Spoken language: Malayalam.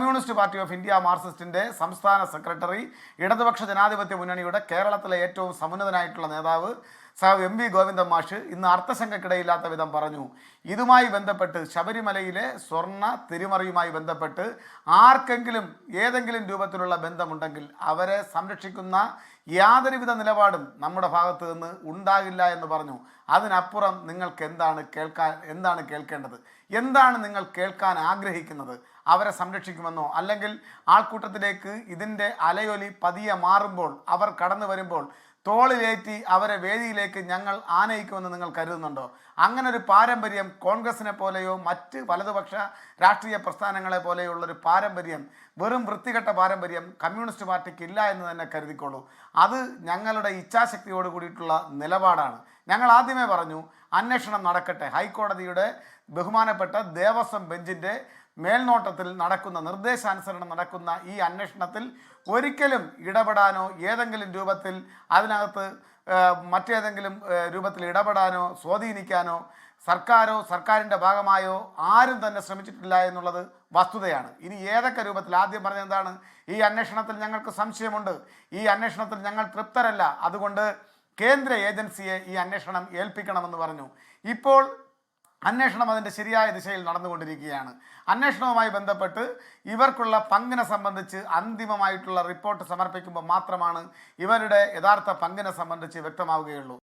കമ്മ്യൂണിസ്റ്റ് പാർട്ടി ഓഫ് ഇന്ത്യ മാർക്സിസ്റ്റിൻ്റെ സംസ്ഥാന സെക്രട്ടറി, ഇടതുപക്ഷ ജനാധിപത്യ മുന്നണിയുടെ കേരളത്തിലെ ഏറ്റവും സമുന്നതനായിട്ടുള്ള നേതാവ് എം.വി. ഗോവിന്ദൻ മാഷ് ഇന്ന് അർത്ഥശങ്കക്കിടയില്ലാത്ത വിധം പറഞ്ഞു, ഇതുമായി ബന്ധപ്പെട്ട് ശബരിമലയിലെ സ്വർണ്ണ തിരിമറിയുമായി ബന്ധപ്പെട്ട് ആർക്കെങ്കിലും ഏതെങ്കിലും രൂപത്തിലുള്ള ബന്ധമുണ്ടെങ്കിൽ അവരെ സംരക്ഷിക്കുന്ന യാതൊരുവിധ നിലപാടും നമ്മുടെ ഭാഗത്ത് നിന്ന് ഉണ്ടാകില്ല എന്ന് പറഞ്ഞു. അതിനപ്പുറം നിങ്ങൾക്ക് എന്താണ് കേൾക്കേണ്ടത്? എന്താണ് നിങ്ങൾ കേൾക്കാൻ ആഗ്രഹിക്കുന്നത്? അവരെ സംരക്ഷിക്കുമെന്നോ, അല്ലെങ്കിൽ ആൾക്കൂട്ടത്തിലേക്ക് ഇതിൻ്റെ അലയൊലി പതിയെ മാറുമ്പോൾ അവർ കടന്നു വരുമ്പോൾ തോളിലേറ്റി അവരെ വേദിയിലേക്ക് ഞങ്ങൾ ആനയിക്കുമെന്ന് നിങ്ങൾ കരുതുന്നുണ്ടോ? അങ്ങനെ ഒരു പാരമ്പര്യം കോൺഗ്രസിനെ പോലെയോ മറ്റ് വലതുപക്ഷ രാഷ്ട്രീയ പ്രസ്ഥാനങ്ങളെ പോലെയുള്ളൊരു പാരമ്പര്യം, വെറും വൃത്തികെട്ട പാരമ്പര്യം കമ്മ്യൂണിസ്റ്റ് പാർട്ടിക്ക് ഇല്ല എന്ന് തന്നെ കരുതിക്കോളൂ. അത് ഞങ്ങളുടെ ഇച്ഛാശക്തിയോട് കൂടിയിട്ടുള്ള നിലപാടാണ്. ഞങ്ങൾ ആദ്യമേ പറഞ്ഞു, അന്വേഷണം നടക്കട്ടെ. ഹൈക്കോടതിയുടെ ബഹുമാനപ്പെട്ട ദേവസ്വം ബെഞ്ചിൻ്റെ മേൽനോട്ടത്തിൽ നടക്കുന്ന, നിർദ്ദേശാനുസരണം നടക്കുന്ന ഈ അന്വേഷണത്തിൽ ഒരിക്കലും ഇടപെടാനോ ഏതെങ്കിലും രൂപത്തിൽ അതിനകത്ത് മറ്റേതെങ്കിലും രൂപത്തിൽ ഇടപെടാനോ സ്വാധീനിക്കാനോ സർക്കാരോ സർക്കാരിൻ്റെ ഭാഗമായോ ആരും തന്നെ ശ്രമിച്ചിട്ടില്ല എന്നുള്ളത് വസ്തുതയാണ്. ഇനി ഏതൊക്കെ രൂപത്തിൽ, ആദ്യം പറഞ്ഞത് എന്താണ്? ഈ അന്വേഷണത്തിൽ ഞങ്ങൾക്ക് സംശയമുണ്ട്, ഈ അന്വേഷണത്തിൽ ഞങ്ങൾ തൃപ്തരല്ല, അതുകൊണ്ട് കേന്ദ്ര ഏജൻസിയെ ഈ അന്വേഷണം ഏൽപ്പിക്കണമെന്ന് പറഞ്ഞു. ഇപ്പോൾ അന്വേഷണം അതിൻ്റെ ശരിയായ ദിശയിൽ നടന്നുകൊണ്ടിരിക്കുകയാണ്. അന്വേഷണവുമായി ബന്ധപ്പെട്ട് ഇവർക്കുള്ള പങ്കിനെ സംബന്ധിച്ച് അന്തിമമായിട്ടുള്ള റിപ്പോർട്ട് സമർപ്പിക്കുമ്പോൾ മാത്രമാണ് ഇവരുടെ യഥാർത്ഥ പങ്കിനെ സംബന്ധിച്ച് വ്യക്തമാവുകയുള്ളൂ.